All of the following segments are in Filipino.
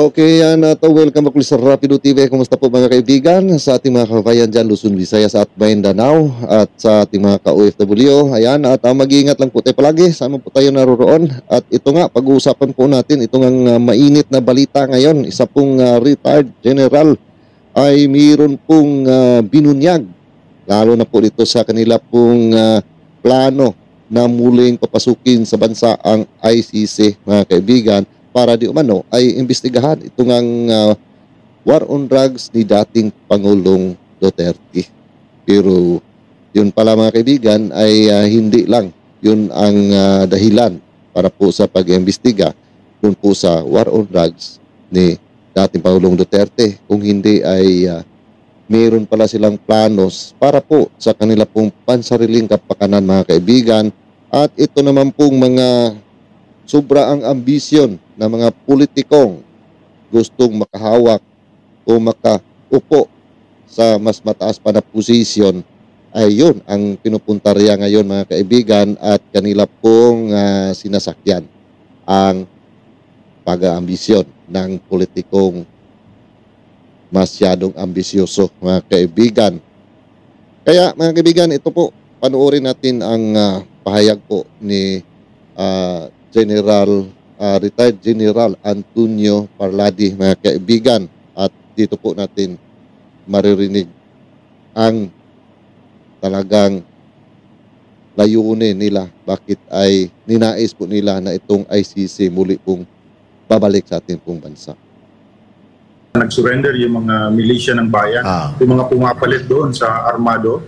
Okay, welcome back sa Rapido TV. Kumusta po mga kaibigan sa ating mga kababayan dyan, Luzon, Visayas at Mindanao at sa ating mga ka-OFW. Ayan, at mag-iingat lang po tayo palagi. Sama po tayo naroroon. At ito nga, pag-uusapan po natin itong mainit na balita ngayon. Isa pong retired general ay mayroon pong binunyag. Lalo na po dito sa kanila pong plano na muling papasukin sa bansa ang ICC, mga kaibigan, para di umano ay imbestigahan itong war on drugs ni dating Pangulong Duterte. Pero yun pala mga kaibigan ay hindi lang yun ang dahilan para po sa pag-imbestiga dun po sa war on drugs ni dating Pangulong Duterte. Kung hindi ay meron pala silang planos para po sa kanila pong pansariling kapakanan, mga kaibigan. At ito naman pong mga sobra ang ambisyon ng mga politikong gustong makahawak o makaupo sa mas mataas pa na posisyon, ay yun ang pinupuntarya ngayon, mga kaibigan, at kanila pong sinasakyan ang pag-aambisyon ng politikong masyadong ambisyoso, mga kaibigan. Kaya mga kaibigan, ito po, panoorin natin ang pahayag po ni retired General Antonio Parladi, mga kaibigan. At dito po natin maririnig ang talagang layunin nila, bakit ay ninais po nila na itong ICC muli pong babalik sa ating pong bansa. Nag-surrender yung mga milisya ng bayan, yung mga pumapalit doon sa armado.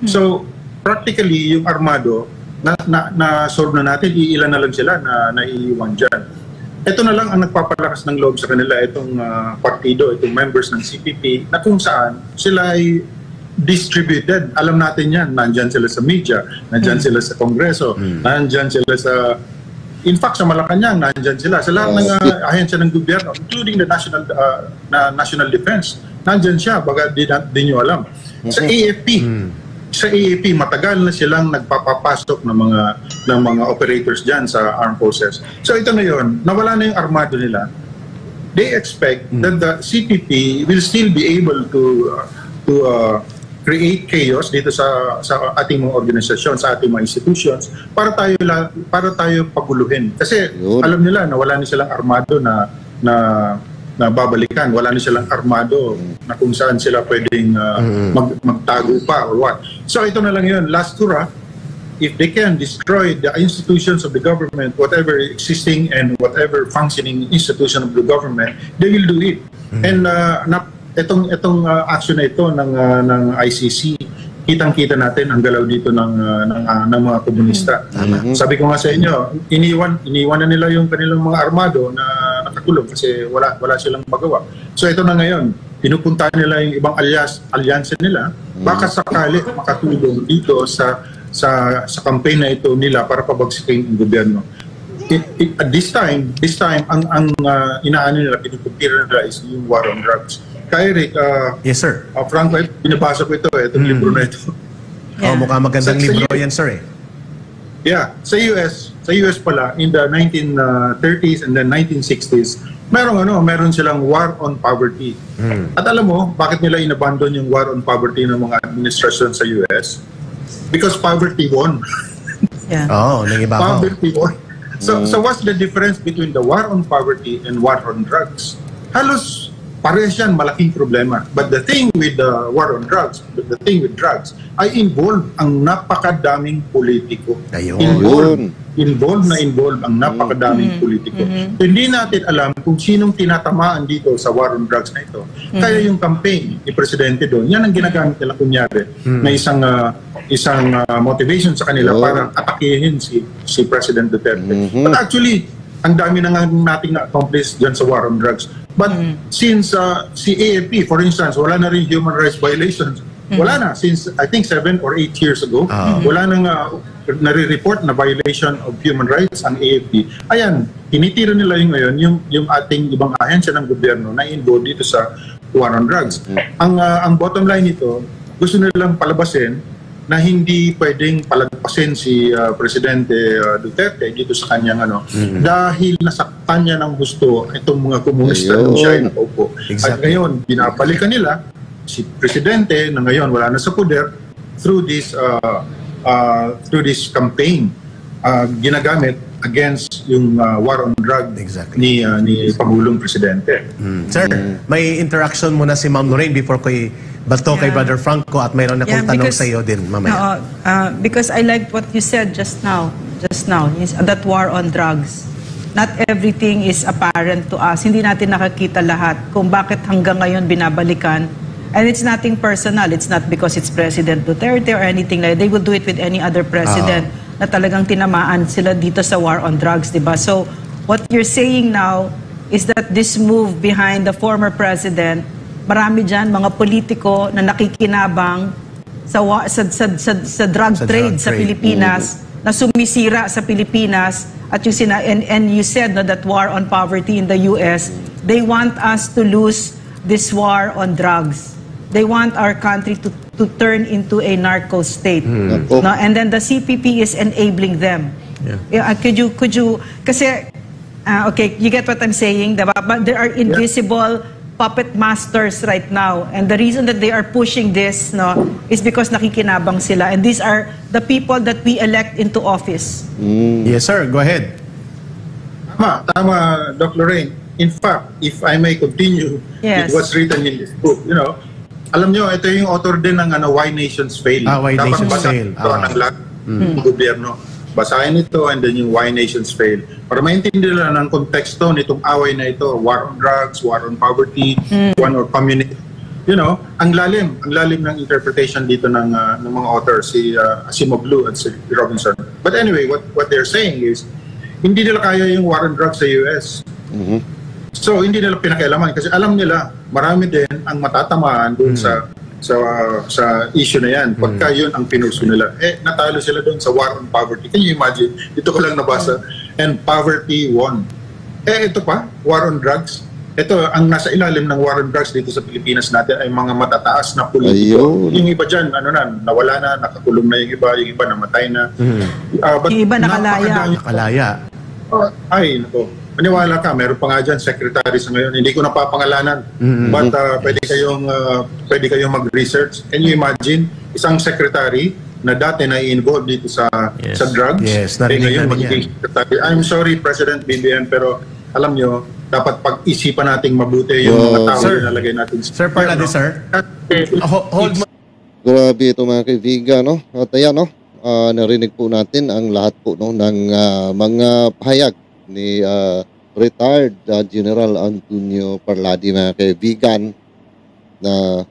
So, practically, yung armado, na-solve na natin, iilan na lang sila na naiiwan dyan. Ito na lang ang nagpapalakas ng loob sa kanila, itong partido, itong members ng CPP, na kung saan sila ay distributed. Alam natin yan, nandyan sila sa media, nandyan sila sa Kongreso, nandyan sila sa... In fact, sa Malacanang, nandyan sila. Sa lahat ng ahensya ng gobyerno, including the National Defense, nandyan siya, baga di nyo alam. Sa AFP, matagal na silang nagpapapasok ng mga operators diyan sa armed forces. So ito na 'yon, nawala na yung armado nila. They expect that the CPP will still be able to create chaos dito sa ating mga organisasyon, sa ating mga institutions para tayo paguluhin. Kasi alam nila na wala na silang armado na babalikan, wala na silang armado na kung saan sila pwedeng magtago pa or what. So ito na lang yun, last hurrah, if they can destroy the institutions of the government, whatever existing and whatever functioning institution of the government, they will do it. And itong action na ito ng ICC, kitang-kita natin ang galaw dito ng mga komunista. Sabi ko nga sa inyo, iniwan na nila yung kanilang mga armado na nakakulong kasi wala silang magawa. So ito na ngayon, pinupunta nila yung ibang alyansa nila, baka sakali makatulong dito sa campaign na ito nila para pabagsikin ang gobyerno. At this time ang inaano nila, pinupuntira nila is yung war on drugs. Kaya Rick, yes sir. Franco, binabasa ko itong libro na ito. Yeah. Mukhang magandang libro yan sir Yeah, sa US pala in the 1930s and then 1960s, meron silang war on poverty. At alam mo, bakit nila inabandon yung war on poverty ng mga administrasyon sa US? Because poverty won. Yeah. Poverty won. So what's the difference between the war on poverty and war on drugs? Halos parehas yan, malaking problema. But the thing with the war on drugs, ay involved ang napakadaming politiko. Involved ang napakadaming politiko. Hindi natin alam kung sinong tinatamaan dito sa war on drugs na ito. Kaya yung campaign ni Presidente doon, yan ang ginagamit nila kunyari na isang motivation sa kanila para atakihin si President Duterte. But actually, ang dami na nga nating na-accomplish dyan sa war on drugs. But since si AFP, for instance, wala na rin human rights violations. Wala na. Since I think 7 or 8 years ago, wala nang nare-report na violation of human rights ang AFP. Ayan, tinitira nila yung ngayon yung ating ibang ahensya ng gobyerno na involved dito sa war on drugs. Ang bottom line nito, gusto nilang palabasin na hindi pwedeng palagpasin si Presidente Duterte dito sa kanyang dahil nasaktan niya ng gusto itong mga komunista nung siya ay nakaupo. At Exactly. ngayon, binabalikan nila si Presidente na ngayon wala na sa poder through this campaign ginagamit against yung war on drug Exactly. ni Pangulong Presidente. Sir, may interaction muna si Ma'am Lorraine before ko'y bato kay Brother Franco at mayroon akong tanong sa iyo din mamaya. Because I liked what you said just now, is that war on drugs. Not everything is apparent to us. Hindi natin nakakita lahat kung bakit hanggang ngayon binabalikan. And it's nothing personal. It's not because it's President Duterte or anything like that. They will do it with any other president na talagang tinamaan sila dito sa war on drugs, di ba? So, what you're saying now is that this move behind the former president, marami dyan, mga politiko na nakikinabang sa drug trade sa Pilipinas, na sumisira sa Pilipinas, at yung and you said that war on poverty in the US, they want us to lose this war on drugs. They want our country to turn into a narco state. No? And then the CPP is enabling them. Could you, kasi, okay, you get what I'm saying, diba? But there are invisible puppet masters right now. And the reason that they are pushing this is because nakikinabang sila. And these are the people that we elect into office. Yes, sir. Go ahead. Tama, Doc Lorraine. In fact, if I may continue with what's written in this book, alam nyo, ito yung author din ng Why Nations Fail. Why Nations Fail. Ito ng lahat ng gobyerno. Basahin ito and then yung Why Nations Fail. Para maintindihan nila ng konteksto nitong away na ito, war on drugs, war on poverty, war on community. Ang lalim ng interpretation dito ng mga authors, si Asimoglu at si Robinson. But anyway, what they're saying is, hindi nila kaya yung war on drugs sa US. So, hindi nila pinakialaman kasi alam nila, marami din ang matatamaan doon sa issue na yan. Pagka yun ang pinuso nila, natalo sila doon sa war on poverty. Can you imagine? Dito ko lang nabasa. And poverty won. Ito pa, war on drugs. Ito, ang nasa ilalim ng war on drugs dito sa Pilipinas natin ay mga matataas na politiko. Yung iba dyan, nawala na, nakakulong na yung iba namatay na. Yung iba Nakalaya. Ay, nako. Maniwala ka, meron pa nga dyan, secretary sa ngayon. Hindi ko napapangalanan. But pwede kayong mag-research. Can you imagine, isang secretary na dati na i-involve dito sa drugs? Yes, ngayon magiging secretary. I'm sorry, President BBM, pero alam nyo, dapat pag-isipan nating mabuti yung mga tao na nalagay natin. Sir Parlade, sir. Hold mo. Grabe ito mga kaibigan, no? At ayan, no? Narinig po natin ang lahat po ng mga pahayag ni retired General Antonio Parlade, mga kaibigan, na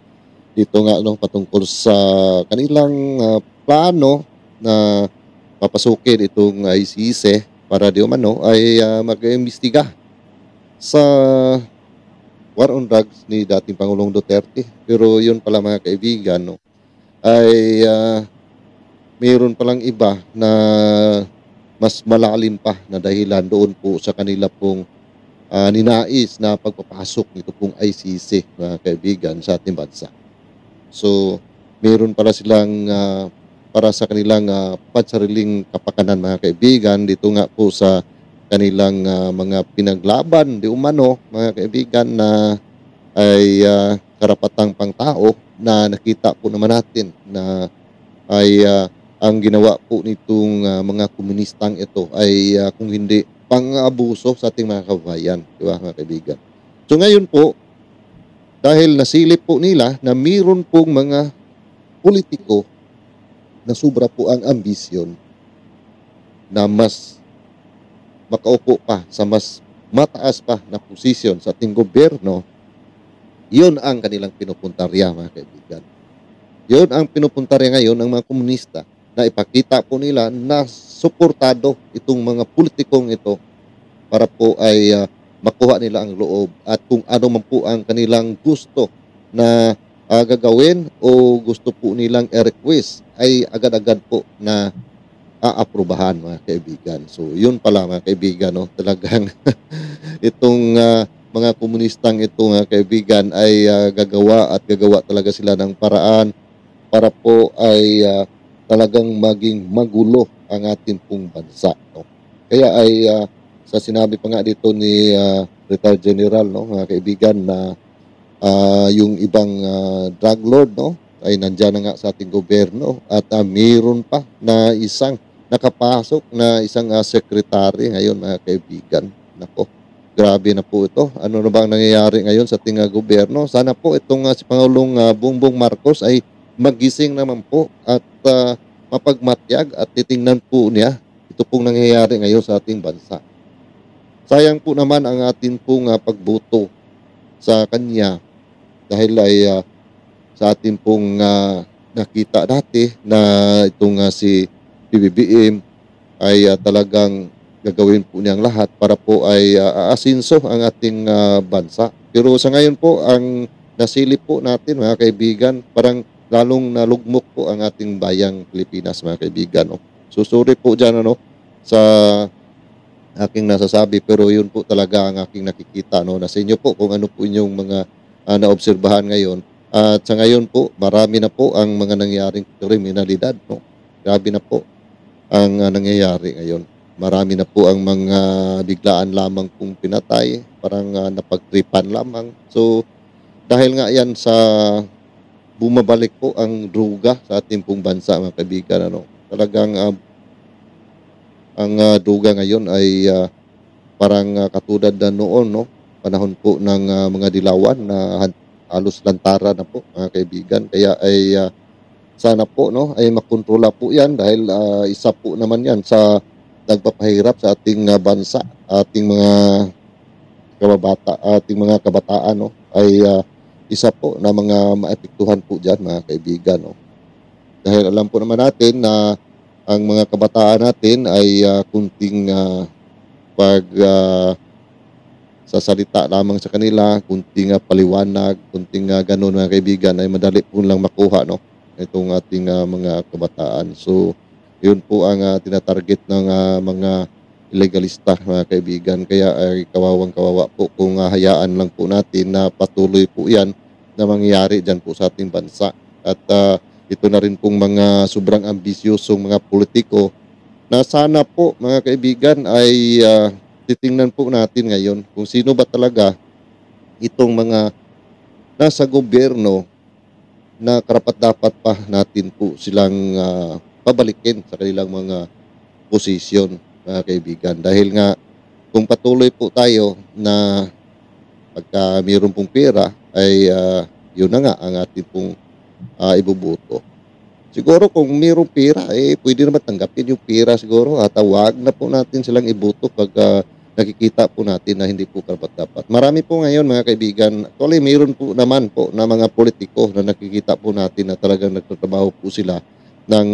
dito nga patungkol sa kanilang plano na papasukin itong ICC para di umano ay mag-imbestiga sa war on drugs ni dating Pangulong Duterte. Pero yun pala mga kaibigan, ay mayroon palang iba na mas malalim pa na dahilan doon po sa kanila pong ninais na pagpapasok nito pong ICC, mga kaibigan, sa ating bansa. So, mayroon pala silang para sa kanilang pansariling kapakanan, mga kaibigan, dito nga po sa kanilang mga pinaglaban di umano, mga kaibigan, na ay karapatang pangtao na nakita po naman natin na ay ang ginawa po nitong mga komunistang ito ay kung hindi pang-abuso sa ating mga kababayan, di ba, mga kaibigan? So ngayon po, dahil nasilip po nila na mayroon pong mga politiko na sobra po ang ambisyon na mas makaupo pa sa mas mataas pa na posisyon sa ating gobyerno, yun ang kanilang pinupuntarya, mga kaibigan. Yun ang pinupuntarya ngayon ng mga komunista, na ipakita po nila na suportado itong mga politikong ito para po ay makuha nila ang loob at kung ano man po ang kanilang gusto na gagawin o gusto po nilang i-request ay agad-agad po na aaprubahan, mga kaibigan. So yun pala, mga kaibigan, talagang itong mga komunistang ito, mga kaibigan, ay gagawa talaga sila ng paraan para po ay talagang maging magulo ang ating pong bansa. No? Kaya ay sa sinabi pa nga dito ni Retired General, no, mga kaibigan, na yung ibang drug lord, no, ay nandyan na nga sa ating gobyerno at mayroon pa na isang nakapasok na isang secretary ngayon, mga kaibigan. Nako, grabe na po ito. Ano na ba ang nangyayari ngayon sa ating gobyerno? Sana po itong si Pangulong Bongbong Marcos ay magising naman po at mapagmatyag at titingnan po niya ito pong nangyayari ngayon sa ating bansa. Sayang po naman ang ating pong pagboto sa kanya dahil ay sa ating pong nakita dati na itong si PBBM ay talagang gagawin po niyang lahat para po ay aasinso ang ating bansa. Pero sa ngayon po, ang nasilip po natin, mga kaibigan, parang lalong nalugmok po ang ating bayang Pilipinas, mga kaibigan. No? Susuri po dyan sa aking nasasabi, pero yun po talaga ang aking nakikita. No? Nasa inyo po kung ano po inyong mga naobserbahan ngayon. At sa ngayon po, marami na po ang mga nangyaring kriminalidad. No? Grabe na po ang nangyayari ngayon. Marami na po ang mga biglaan lamang pong pinatay, parang napagtripan lamang. So, dahil nga yan sa bumabalik po ang droga sa ating pong bansa, mga kaibigan. Talagang ang droga ngayon ay parang katulad na noon, no? Panahon po ng mga dilawan na halos lantara na po, mga kaibigan. Kaya ay sana po, no, ay makontrola po yan dahil isa po naman yan sa nagpapahirap sa ating bansa, ating mga kabataan, no, ay isa po na mga maepektuhan po dyan, mga kaibigan. No? Dahil alam po naman natin na ang mga kabataan natin ay kunting sasalita lamang sa kanila, kunting paliwanag, kunting ganun, mga kaibigan, ay madali po lang makuha, no, itong ating mga kabataan. So, yun po ang tinatarget ng mga illegalista, mga kaibigan. Kaya ay kawawang-kawawa po kung hayaan lang po natin na patuloy po yan na mangyayari dyan po sa ating bansa. At ito na rin pong mga sobrang ambisyosong mga politiko na sana po, mga kaibigan, ay titingnan po natin ngayon kung sino ba talaga itong mga nasa gobyerno na karapat-dapat pa natin po silang pabalikin sa kanilang mga posisyon, mga kaibigan. Dahil nga, kung patuloy po tayo na pagka mayroon pong pera, ay yun na nga ang ating pong ibubuto. Siguro kung mayroong pera, pwede naman tanggapin yung pera siguro at wag na po natin silang ibuto pag nakikita po natin na hindi po karapat-dapat. Marami po ngayon, mga kaibigan, actually mayroon po naman po na mga politiko na nakikita po natin na talagang nagtatrabaho po sila ng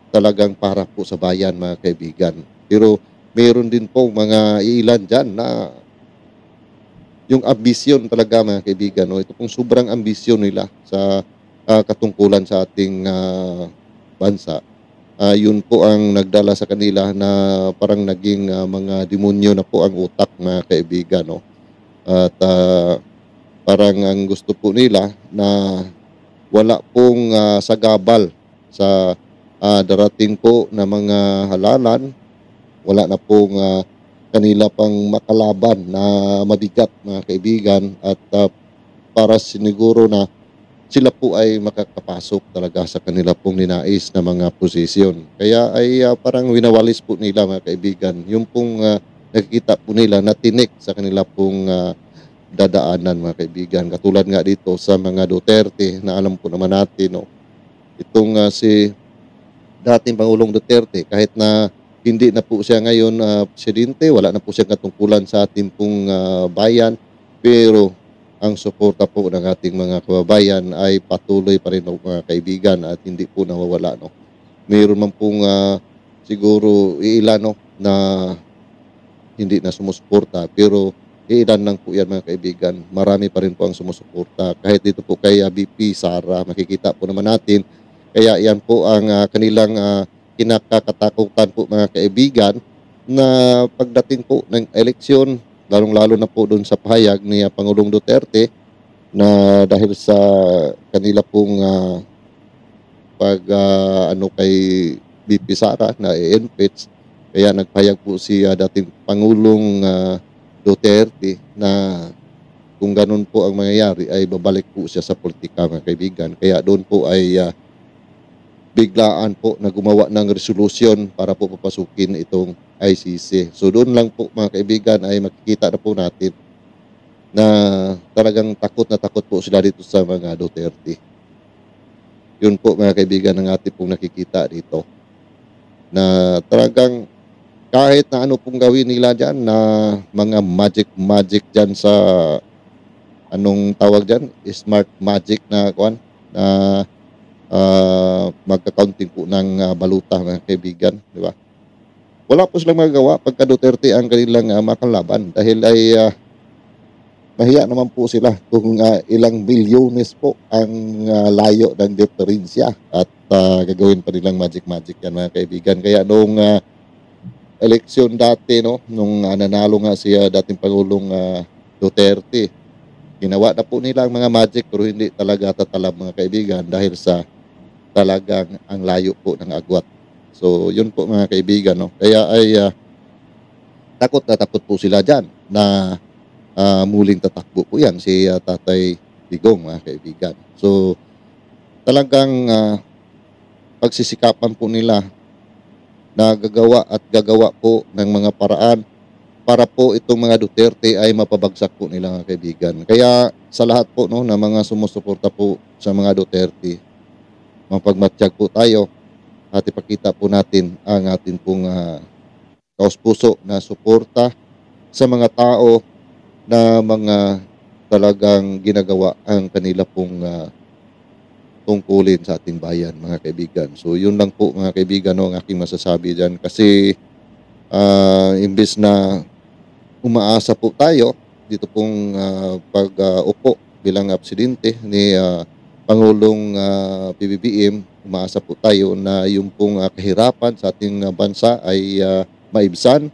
talagang para po sa bayan, mga kaibigan. Pero mayroon din po mga ilan dyan na yung ambisyon talaga, mga kaibigan. No? Ito pong sobrang ambisyon nila sa katungkulan sa ating bansa. Yun po ang nagdala sa kanila na parang naging mga demonyo na po ang utak, mga kaibigan. No? At parang ang gusto po nila na wala pong sagabal sa darating po na mga halalan, wala na pong kanila pang makalaban na mabigat, mga kaibigan, at para siniguro na sila po ay makakapasok talaga sa kanila pong ninais na mga posisyon. Kaya ay parang winawalis po nila, mga kaibigan, yung pong nakikita po nila na tinik sa kanila pong dadaanan, mga kaibigan. Katulad nga dito sa mga Duterte na alam po naman natin, no? Itong si dating Pangulong Duterte, kahit na hindi na po siya ngayon presidente, wala na po siyang katungkulan sa ating pong bayan, pero ang suporta po ng ating mga kababayan ay patuloy pa rin, mga kaibigan, at hindi po nawawala. No? Mayroon man pong siguro ilan, no, na hindi na sumusuporta, pero ilan lang po yan, mga kaibigan. Marami pa rin po ang sumusuporta. Kahit dito po kay BP Sara, makikita po naman natin. Kaya yan po ang kanilang kinakatakutan po, mga kaibigan, na pagdating po ng eleksyon, lalong-lalo na po doon sa pahayag ni Pangulong Duterte na dahil sa kanila pong pag ano kay BP Sara na i-impeach. Kaya nagpayag po si dating Pangulong Duterte na kung ganun po ang mangyayari ay babalik po siya sa politika, mga kaibigan. Kaya doon po ay biglaan po na gumawa ng resolusyon para po papasukin itong ICC. So doon lang po, mga kaibigan, ay makikita na po natin na talagang takot na takot po sila dito sa mga Duterte. Yun po, mga kaibigan, ang ating pong nakikita dito. Na talagang kahit na ano pong gawin nila dyan, na mga magic dyan sa anong tawag dyan, smart magic na kuan, na magka-counting po ng baluta, mga kaibigan, di ba? Wala po silang magagawa pagka Duterte ang kanilang makalaban dahil ay mahiya naman po sila kung ilang bilyones po ang layo ng diferensya at gagawin pa nilang magic yan, mga kaibigan. Kaya noong eleksyon dati, no, nung nanalo nga siya dating Pangulong Duterte, ginawa na po nila ang mga magic pero hindi talaga tatalab, mga kaibigan, dahil sa talagang ang layo po ng agwat. So yun po, mga kaibigan, no. Kaya ay takot na takot po sila dyan na muling tatakbo po yan si Tatay Digong, mga kaibigan. So talagang pagsisikapan po nila na gagawa po ng mga paraan para po itong mga Duterte ay mapabagsak po nila, mga kaibigan. Kaya sa lahat po, no, na mga sumusuporta po sa mga Duterte, mapagmatsyag po tayo at ipakita po natin ang atin pong kaus-puso na suporta sa mga tao na mga talagang ginagawa ang kanila pong tungkulin sa ating bayan, mga kaibigan. So yun lang po, mga kaibigan, no, ang aking masasabi dyan. Kasi imbes na umaasa po tayo dito pong pag-upo bilang presidente ni Pangulong PBBM, umaasa po tayo na yung pong kahirapan sa ating bansa ay maibsan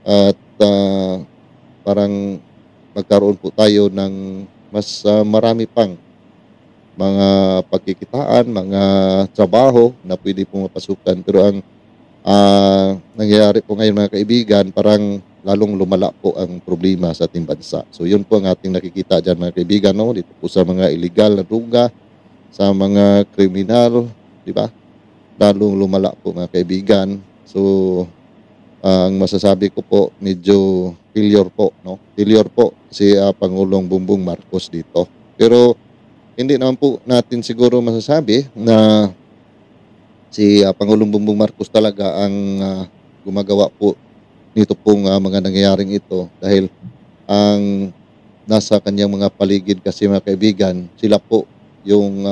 at parang magkaroon po tayo ng mas marami pang mga pagkikitaan, mga trabaho na pwede pong mapasukan. Pero ang nangyayari po ngayon, mga kaibigan, parang lalong lumala po ang problema sa ating bansa. So yun po ang ating nakikita dyan, mga kaibigan, no? Dito po sa mga illegal na droga, sa mga kriminal, di ba? Lalong lumala po, mga kaibigan. So ang masasabi ko po, medyo failure po, no? Failure po si Pangulong Bongbong Marcos dito. Pero hindi naman po natin siguro masasabi na si Pangulong Bongbong Marcos talaga ang gumagawa po nito pong mga nangyayaring ito, dahil ang nasa kanyang mga paligid kasi, mga kaibigan, sila po yung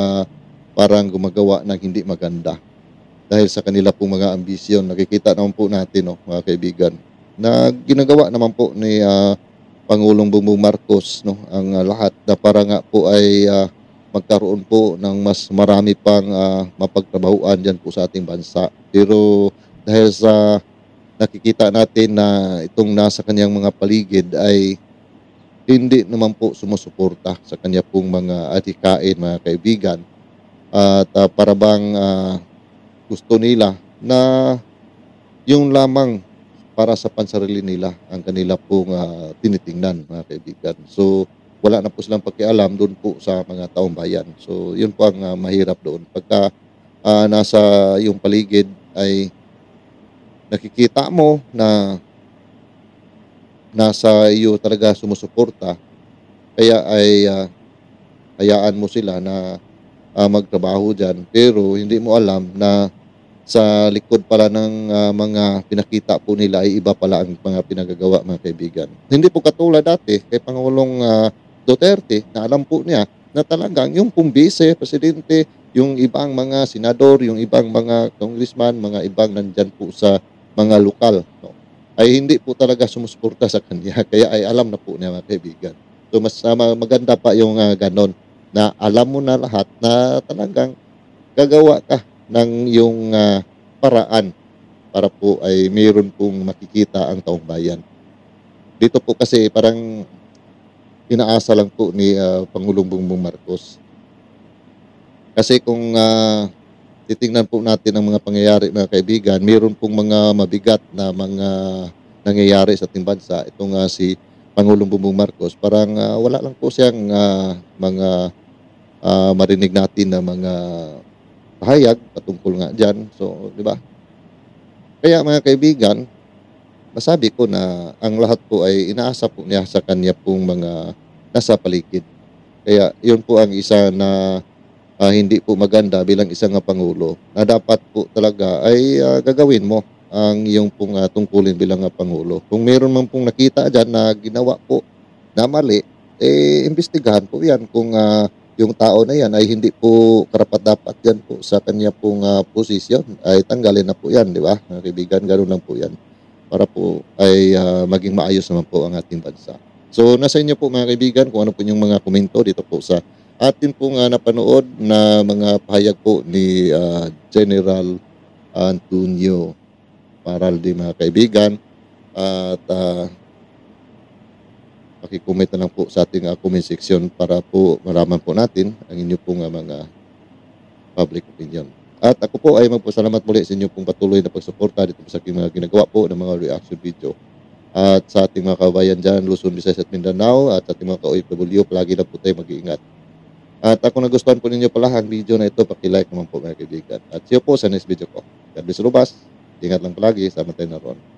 parang gumagawa ng hindi maganda dahil sa kanila pong mga ambisyon. Nakikita naman po natin, no, mga kaibigan, na ginagawa naman po ni Pangulong Bongbong Marcos, no, ang lahat na para nga po ay magkaroon po ng mas marami pang mapagtrabahuan dyan po sa ating bansa. Pero dahil sa nakikita natin na itong nasa kanyang mga paligid ay hindi naman po sumusuporta sa kanya pong mga adhikain, mga kaibigan. At para bang gusto nila na yung lamang para sa pansarili nila ang kanila pong tinitingnan, mga kaibigan. So wala na po silang pakialam doon po sa mga taong bayan. So yun po ang mahirap doon. Pagka nasa yung paligid ay nakikita mo na nasa iyo talaga sumusuporta, kaya ay hayaan mo sila na magtrabaho dyan. Pero hindi mo alam na sa likod pala ng mga pinakita po nila ay iba pala ang mga pinagagawa, mga kaibigan. Hindi po katulad dati kay Pangulong Duterte na alam po niya na talagang yung pong vice-presidente, yung ibang mga senador, yung ibang mga congressman, mga ibang nandyan po sa mga lokal, no, ay hindi po talaga sumusuporta sa kanya. Kaya ay alam na po niya, mga kaibigan. So mas maganda pa yung ganon, na alam mo na lahat na talagang gagawa ka ng yung paraan para po ay mayroon pong makikita ang taong bayan. Dito po kasi parang inaasa lang po ni Pangulong Bongbong Marcos. Kasi kung titingnan po natin ang mga pangyayari, mga kaibigan. Mayroon pong mga mabigat na mga nangyayari sa ating bansa. Itong si Pangulong Bongbong Marcos, parang wala lang po siyang mga marinig natin na mga pahayag patungkol nga dyan. So, di ba? Kaya mga kaibigan, masabi ko na ang lahat po ay inaasa po niya sa kanya pong mga nasa paligid. Kaya yun po ang isa na hindi po maganda bilang isang Pangulo na dapat po talaga ay gagawin mo ang iyong pong tungkulin bilang Pangulo. Kung meron man pong nakita dyan na ginawa po na mali, imbestigahan po yan kung yung tao na yan ay hindi po karapat-dapat yan po sa kanya pong posisyon, ay tanggalin na po yan, di ba? Mga kaibigan, ganoon lang po yan para po ay maging maayos naman po ang ating bansa. So, nasa inyo po mga kaibigan kung ano po yung mga komento dito po sa atin pong napanood na mga pahayag po ni General Antonio Maraldi, mga kaibigan. At pakicomment na lang po sa ating comment section para po maraman po natin ang inyo pong mga public opinion. At ako po ay magpasalamat muli sa inyo pong patuloy na pagsuporta dito po sa aking mga ginagawa po ng mga reaction video. At sa ating mga kabayan dyan, Luzon, Visayas at Mindanao, at sa ating mga ka-OFW, palagi na po tayo mag-iingat. At kung nagustuhan po ninyo pala ang video na ito, paki-like naman po mga kaibigan. At see you po sa next video ko. God bless, Rubas. Ingat lang palagi. Sama tayo na ron.